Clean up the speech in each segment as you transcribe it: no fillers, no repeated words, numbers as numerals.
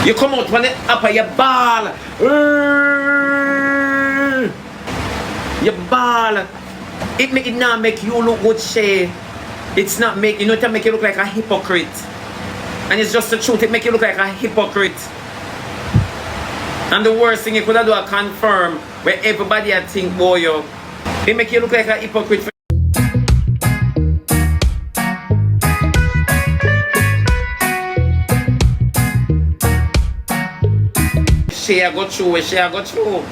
You come out when the upper, you ball. You ball. It not make you look good, Shay. It's not make, you know, it make you look like a hypocrite. And it's just the truth, it make you look like a hypocrite. And the worst thing you could do is confirm where everybody I think, boy, you. It make you look like a hypocrite. Shay, I go through, Shay, I go through.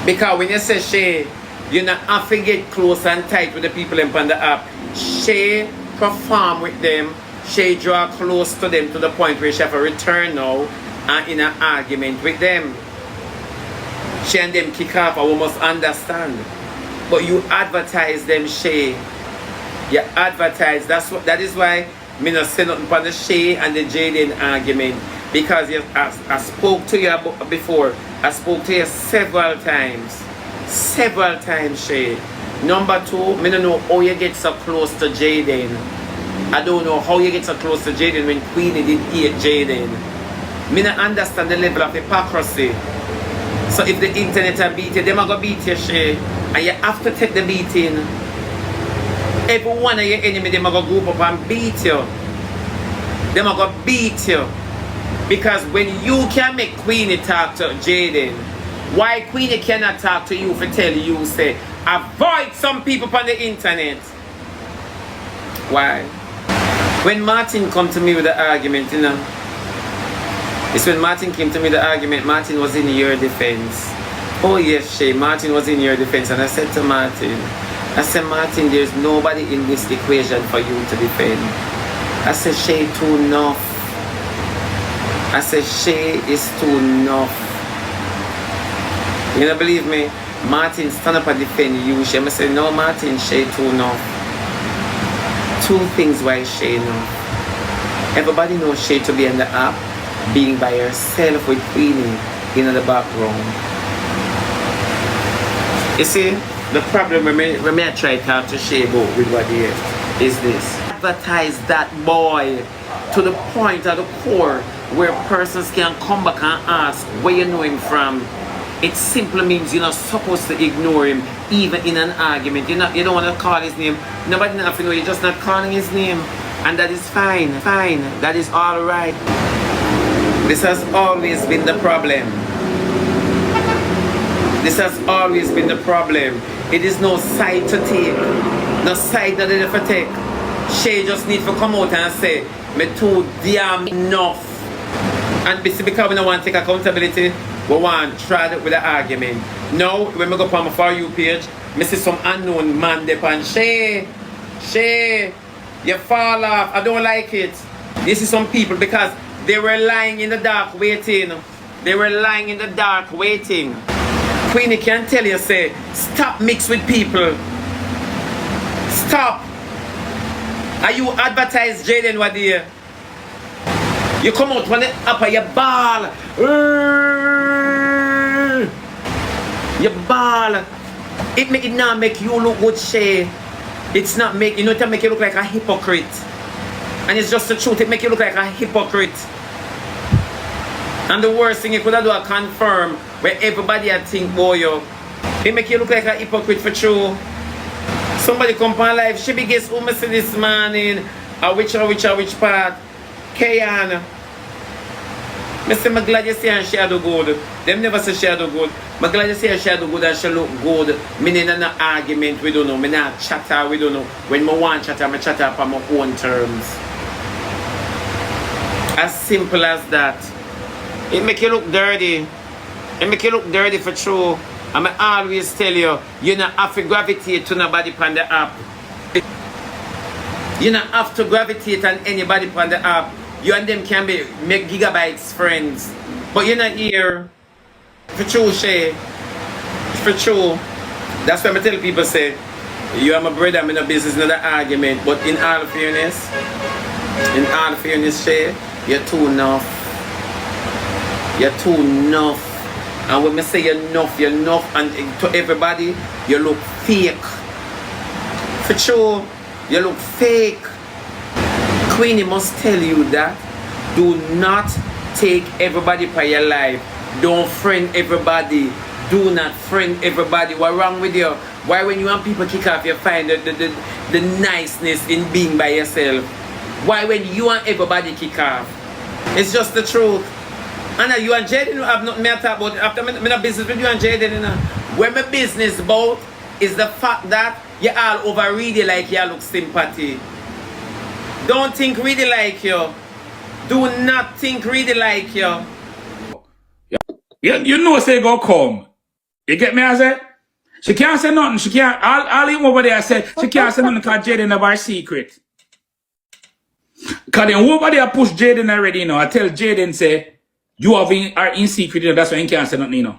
Because when you say Shay, you not have to get close and tight with the people in the app. Shay perform with them. Shay draw close to them to the point where she have a return now and in an argument with them. Shay and them kick off, I must understand. But you advertise them, Shay. You advertise. That is why me not say nothing about the Shay and the Jaden argument. Because I spoke to you before. I spoke to you several times. Several times, Shay. Number two, I don't know how you get so close to Jaden. I don't know how you get so close to Jaden when Queenie didn't hate Jaden. I don't understand the level of hypocrisy. So if the internet are beat you, they are going to beat you, Shay. And you have to take the beating. Every one of your enemies, they are going to group up and beat you. They are going to beat you. Because when you can make Queenie talk to Jaden, why Queenie cannot talk to you for tell you, say, avoid some people on the internet? Why? When Martin come to me with the argument, you know, it's when Martin came to me with the argument, Martin was in your defense. Oh yes, Shay, Martin was in your defense. And I said to Martin, Martin, there's nobody in this equation for you to defend. I said, Shay, too enough. I said, Shay is too enough. You don't believe me? Martin stand up and defend you. Shay, I said, no, Martin, Shay too enough. Two things why Shay enough. Everybody knows Shay to be in the app, being by herself with Queenie in the background. You see, the problem when I try to talk to Shay about with what here is this. Advertise that boy to the point at the core where persons can come back and ask where you know him from. It simply means you're not supposed to ignore him even in an argument. You don't want to call his name. Nobody knows to know you're just not calling his name. And that is fine. That is alright. This has always been the problem. This has always been the problem. It is no side to take. No side that they ever take. Shay just need to come out and say, me too damn enough. And because we don't want to take accountability, we want to try it with the argument. Now, when we go on my For You page, I see some unknown man there and Shay, you fall off. I don't like it. This is some people because they were lying in the dark waiting. They were lying in the dark waiting. Queenie can tell you, say, stop mix with people. Stop. Are you advertise Jaden what there? You come out when the upper, you ball. You ball. It not make you look good, Shay. It's not make, you know, it make you look like a hypocrite. And it's just the truth, it make you look like a hypocrite. And the worst thing you could do is confirm where everybody I think, boy, you. It make you look like a hypocrite for true. Somebody come on live, she be guess who me see this morning, which part. Kayan. I say, I'm glad you see her, she do good. Them never say she do good. I'm glad you see her, she do good and she look good. Me need an argument, we don't know. Me not chatter, we don't know. When I want chatter, I chatter up on my own terms. As simple as that. It make you look dirty. It make you look dirty for true. And I always tell you, you don't have to gravitate to nobody on the app. You don't have to gravitate on anybody on the app. You and them can make gigabytes friends. But you're not here. For true, Shay. For true. That's why I tell people, say, you are my brother, I'm in a business, not an argument. But in all fairness, Shay, you're too enough. You're too enough. And when I say you're enough, and to everybody, you look fake. For sure, you look fake. Queenie must tell you that. Do not take everybody for your life. Don't friend everybody. Do not friend everybody. What's wrong with you? Why when you want people kick off, you find the niceness in being by yourself? Why when you want everybody kick off? It's just the truth. And you and Jaden have nothing to talk about. After me no business with you and Jaden, you know. Where my business about is the fact that you all overread it like you look sympathy. Don't think really like you. Do not think really like you. You know say go come. You get me, I said? She can't say nothing. She can't. I'll him over there. I said she can't say nothing because Jaden have our secret. Because then over there push Jaden already, you know. I tell Jaden say you are in secret, you know. That's why he can't say nothing, you know.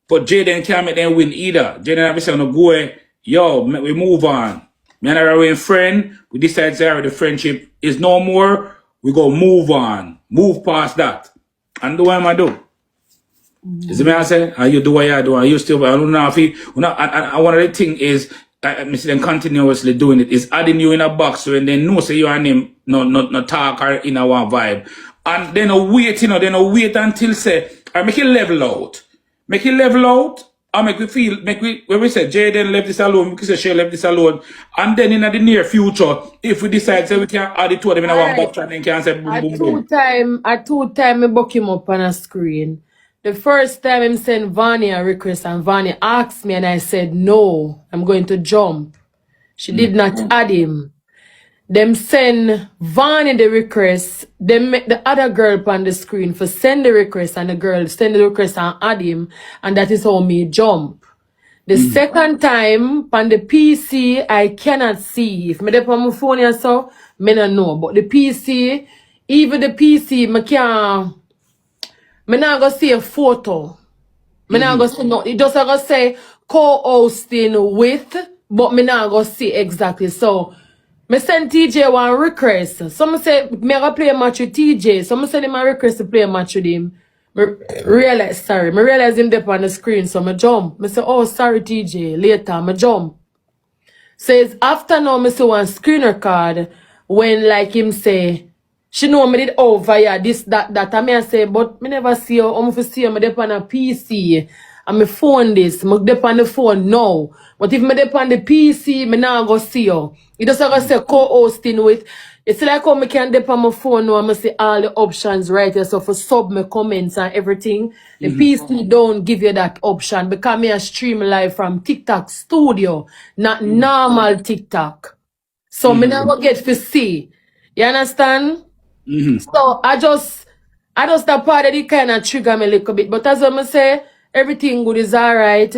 But Jaden can't make them win either. Jaden have said no go. Yo, we move on. Me and our friend, we decide to the friendship is no more. We go move on, move past that, and do what am I do? You see me I say, and you do what you do, and you still, I don't know if you, and one of the things is, I see them continuously doing it, is adding you in a box, so and then know say you and him no talk or in a one vibe. And then wait, you know, then wait until say, I make it level out. Make it level out, and make we feel, when we say Jaden left this alone, we can say Shay left this alone, and then in the near future, if we decide say we can add it to them in a one box, and then can say boom, boom, boom. At two time, I book him up on a screen. The first time him send Vanya a request and Vanya asked me and I said, no, I'm going to jump. She did not add him. Them send Vanya the request. Them make the other girl on the screen for send the request and the girl send the request and add him. And that is how me jump. The second time on the PC, I cannot see. If me dey on my phone and so, me don't know. But the PC, even the PC, me can't. Me not gonna see a photo. Me not gonna see no. It just gonna say co-hosting with, but me not gonna see exactly. So, me send TJ one request. Some say me gonna play a match with TJ. Some send him a request to play a match with him. Me realize him there on the screen. So me jump. Me say, oh sorry TJ. Later me jump. Says after now me see one screen record when like him say. She know me did over yeah, this, that. I may say, but me never see her. I'm for see her, me dep on a PC. And me phone this. Me dep on the phone now. But if me dep on the PC, me now go see her. It just gonna say co-hosting with. It's like how me can dep on my phone now and me see all the options right here. So for sub me comments and everything. The PC don't give you that option because me a stream live from TikTok studio, not normal TikTok. So me now go get to see. You understand? So I just that part of it kind of trigger me a little bit. But as I say, everything good is alright.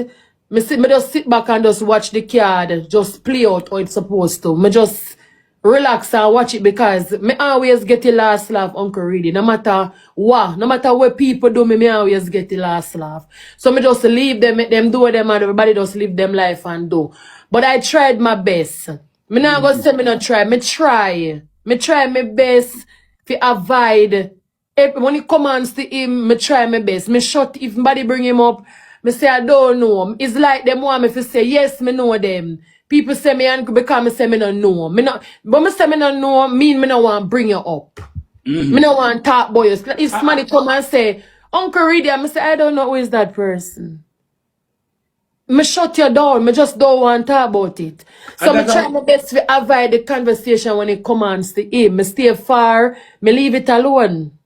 Me just sit back and just watch the card, just play out how it's supposed to. Me just relax and watch it because me always get the last laugh, Uncle Reedy. No matter what, no matter what people do, me always get the last laugh. So me just leave them, make them do what them and everybody just live them life and do. But I tried my best. Me not gonna say me not try. Me try. Me try my best to avoid. When it comes to him, me try my best. Me shut if somebody bring him up. Me say I don't know him. It's like them want me to say yes, me know them. People say me and because me say me don't know. Me not, but me say me don't know mean me not want bring you up. Me not want talk about you. If somebody come and say Uncle Reedy, I say I don't know who is that person. Me shut you down. Me just don't want to talk about it. So me try my best to avoid the conversation when it comes to him. Me stay far. Me leave it alone.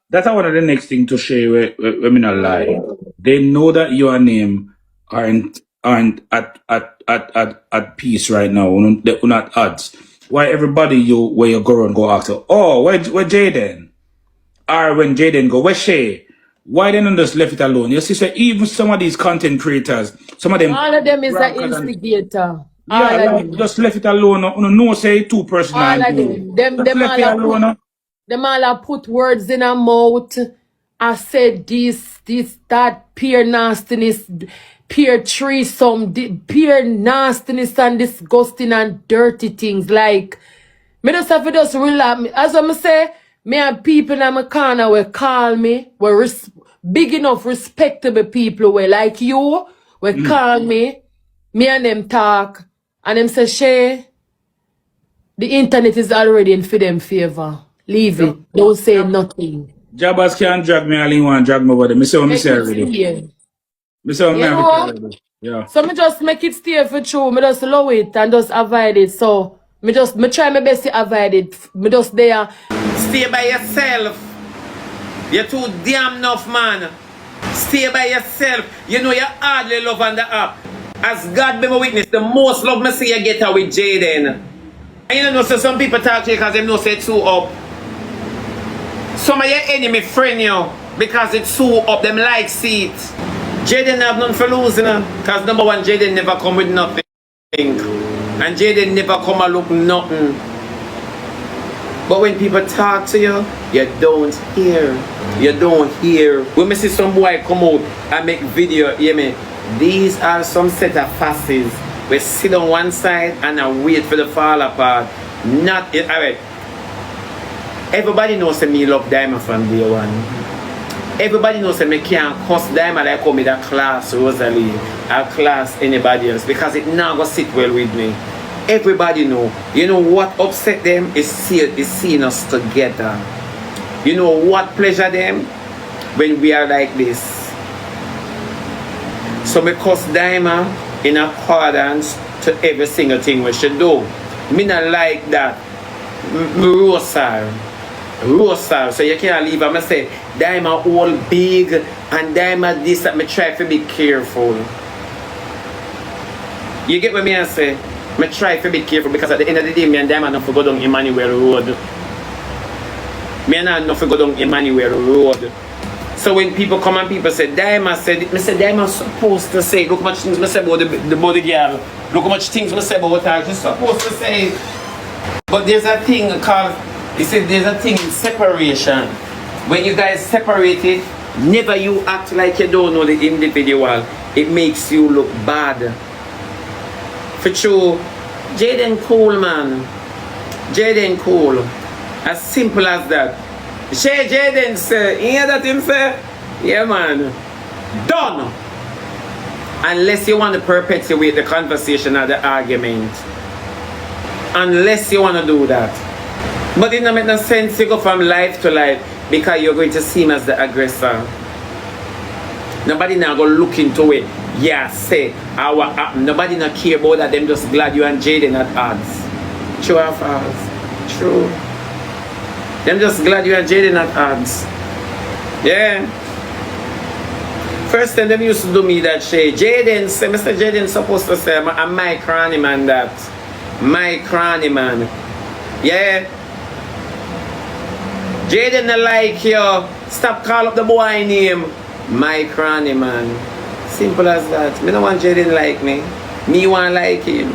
That's one of the next thing to share where me not lie. They know that you and him aren't at peace right now. They're not at odds. Why everybody where you go and go after? Oh, where Jaden? Or when Jaden go, where Shay? Why they don't just left it alone? You see, so even some of these content creators, some of them, all of them is an instigator. Yeah, just left it alone. No say two person. All of them. Them all have put words in her mouth. I said this, that, pure nastiness, pure threesome, pure nastiness and disgusting and dirty things. Like, me just have to just relax. As I say, me have people in my corner will call me, big enough, respectable people where like you, will call me and them talk, and them say, Shay, the internet is already in for them favor. Leave it. Don't say nothing. Jabbers can't drag me all in one, drag me over there. Me say what me Make say it already. stay. Me say what me You have to say know? already. Yeah. So me just make it stay for true. Me just low it and just avoid it. So me try my best to avoid it. Me just there. Stay by yourself. You're too damn enough, man. Stay by yourself. You know you hardly love on the app. As God be my witness, the most love me see you get her with Jaden. And you know, so some people talk to you because they know say it's too up. Some of your enemy friend you because it's too up. Them like see it. Jaden have nothing for losing, because number one, Jaden never come with nothing. And Jaden never come and look nothing. But when people talk to you, you don't hear. You don't hear. When me see some boy come out and make video, hear me? These are some set of fasces. We sit on one side and I wait for the fall apart. Not it. Alright. Everybody knows that me love Diamond from day one. Everybody knows that me can't cuss Diamond like how me that class Rosalie or class anybody else because it now go sit well with me. Everybody know. You know what upset them is seeing us together. You know what pleasure them when we are like this. So me cuss Diamond in accordance to every single thing we should do. Me not like that. Rosa. So you can't leave. I'm say Diamond all big and Diamond this that me try to be careful. You get what me I say? Me try to be careful because at the end of the day, me and Diamond not to go down Emmanuel Road. Me and I not to go down Emmanuel Road. So when people come and people say, Diamond said, me say Diamond supposed to say, look how much things me say about the body girl. Look how much things me say about her. She's supposed to say. But there's a thing called, he said there's a thing in separation. When you guys separated, never you act like you don't know the individual. It makes you look bad. For true, Jaden cool, man. Jaden cool. As simple as that. Shay Jaden say, you hear that him say? Yeah, man. Done. Unless you want to perpetuate the conversation or the argument. Unless you want to do that. But it doesn't make no sense to go from life to life because you're going to see him as the aggressor. Nobody now go look into it. Yeah, say, nobody not care about that. Them just glad you and Jaden at odds. True or false? True. Them just glad you and Jaden at odds. Yeah. First time them used to do me that Shay. Jaden say, Mr. Jaden supposed to say, I'm my cranny man that. My cranny man. Yeah. Jaden not like you. Stop call up the boy name. My cranny man. Simple as that. Me don't want Jaden like me. Me want like him.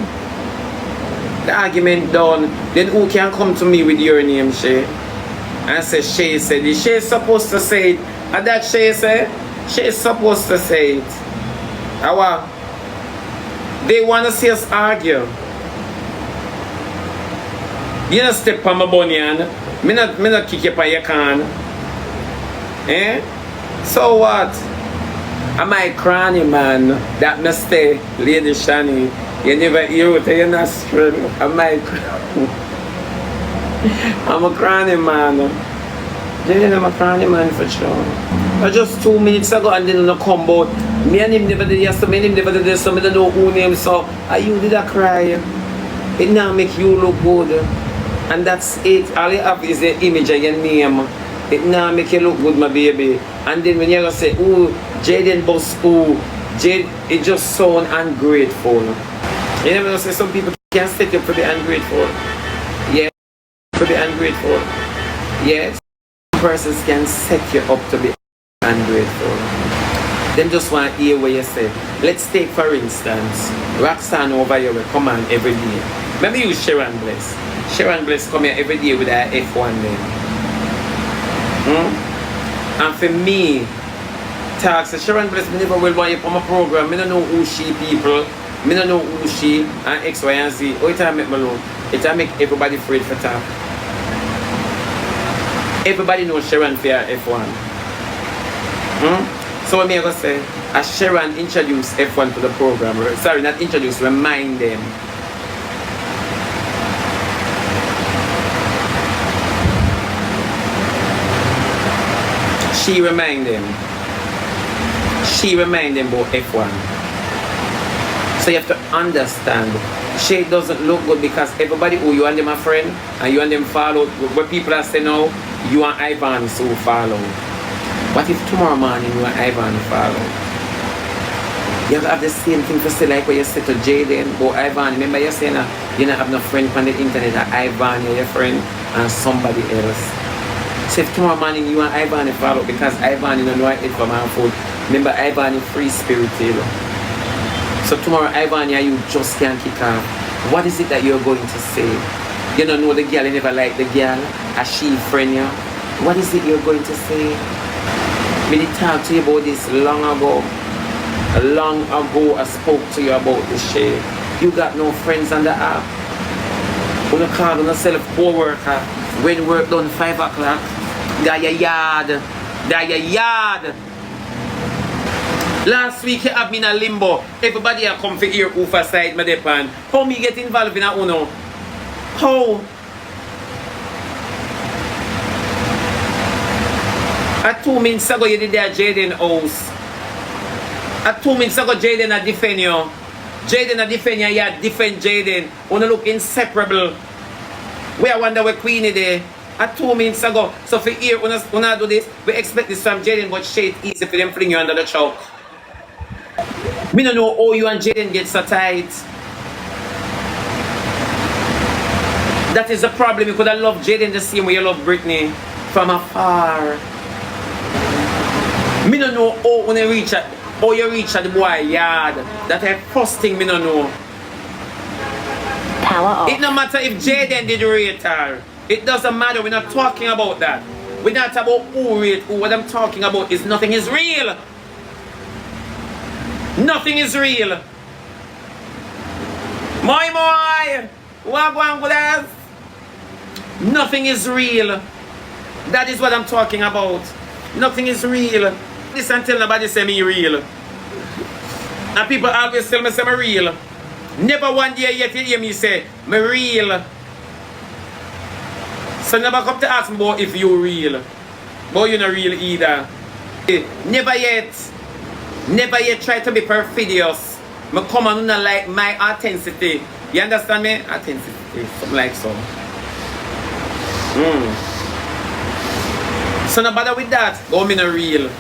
The argument done. Then who can come to me with your name, Shay? And say Shay said it. Shay supposed to say it. And that Shay said, Shay supposed to say it. How? They want to see us argue. You don't step on my bunyan. Me not kick you on your can. Eh? So what? Am I cranny man? That mistake, Lady Shani. You never hear it, you're not straight. Am I cranny? I'm a cranny man. Jaden, I'm a cranny man for sure. Just 2 minutes ago and then no come out. Me and him never did this, me and him never did this, so I don't know who name so. Are you did a cry? It now make you look good. And that's it. All you have is the image of your name. It now make you look good, my baby. And then when you go say, ooh, Jaden boss, ooh, Jade, it just sound ungrateful. You never know, say some people can set you up to be ungrateful. Yeah, to be ungrateful. Yes, persons can set you up to be ungrateful. Them just want to hear what you say. Let's take for instance, Roxanne over here will come on every day. Maybe use Sharon Bless. Sharon Bless come here every day with her F1 name. And for me, talk so Sharon Bless me never will want you on my program. I don't know who she people. I don't know who she and X, Y, and Z. Oh, it make me alone. It make everybody afraid for talk. Everybody knows Sharon for her F1. So what me I gonna say? As Sharon introduced F1 to the program, sorry, not introduce, remind them. She remind them about F1. So you have to understand, Shay doesn't look good because everybody who you and them are friend and you and them follow, where people are saying now, you and Ivan so follow. What if tomorrow morning you and Ivan follow? You have the same thing to say like what you said to Jaden or Ivan. Remember you saying you don't have no friend on the internet that Ivan is your friend and somebody else. So if tomorrow morning you and Ivan follow because Ivan you don't know it from our food. Remember Ivan is free spirit. So tomorrow Ivan you just can't kick off. What is it that you're going to say? You don't know the girl, you never like the girl, a she friend you. What is it you're going to say? Me did talk to you about this long ago. Long ago I spoke to you about this shit. You got no friends on the app. You don't call yourself co-worker. When work done 5 o'clock, got your yard. Last week you have me in a limbo. Everybody a come for ear over side my depend. How me get involved in a uno? How? At 2 minutes ago you did that Jaden house. At 2 minutes ago Jaden a defend you. Jaden a defend you, you defend Jaden. Wanna look inseparable. We I wonder where Queenie there. At 2 minutes ago. So for here when I do this, we expect this from Jaden, but shit easy for them fling you under the choke. Me don't know how you and Jaden get so tight. That is the problem. You could have loved Jaden the same way you love Britney. From afar. Me don't know how when you reach at the boy yard. That the first thing me don't know. Power off. It no matter if Jaden did rate her. It doesn't matter. We're not talking about that. We're not about who rate who. What I'm talking about is nothing is real. Nothing is real. My. Wagwan with us. Nothing is real. That is what I'm talking about. Nothing is real. Listen until nobody say me real. And people always tell me say me real. Never one day yet you hear me say me real. So never come to ask me about if you real. But you're not real either. Never yet try to be perfidious. Me come and not like my authenticity. You understand me? Authenticity. Something like so. So no bother with that. Go me not real.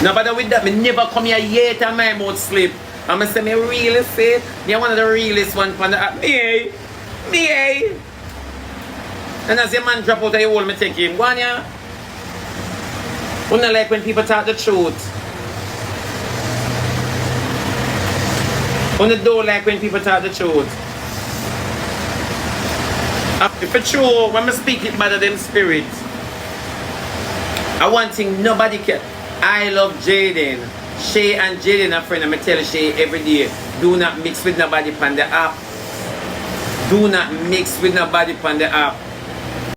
No bother with that. Me never come here yet and my mouth slip. And I say me really say me one of the realest one from the app. Me. And as a man drop out of your hole, me take him. Go on ya. Wouldn't like when people talk the truth. Wouldn't don't like when people talk the truth. If it's true, when I speak it better than spirit. I want thing nobody can. I love Jaden. Shay and Jaden are friends. I tell Shay every day, do not mix with nobody on the app. Do not mix with nobody on the app.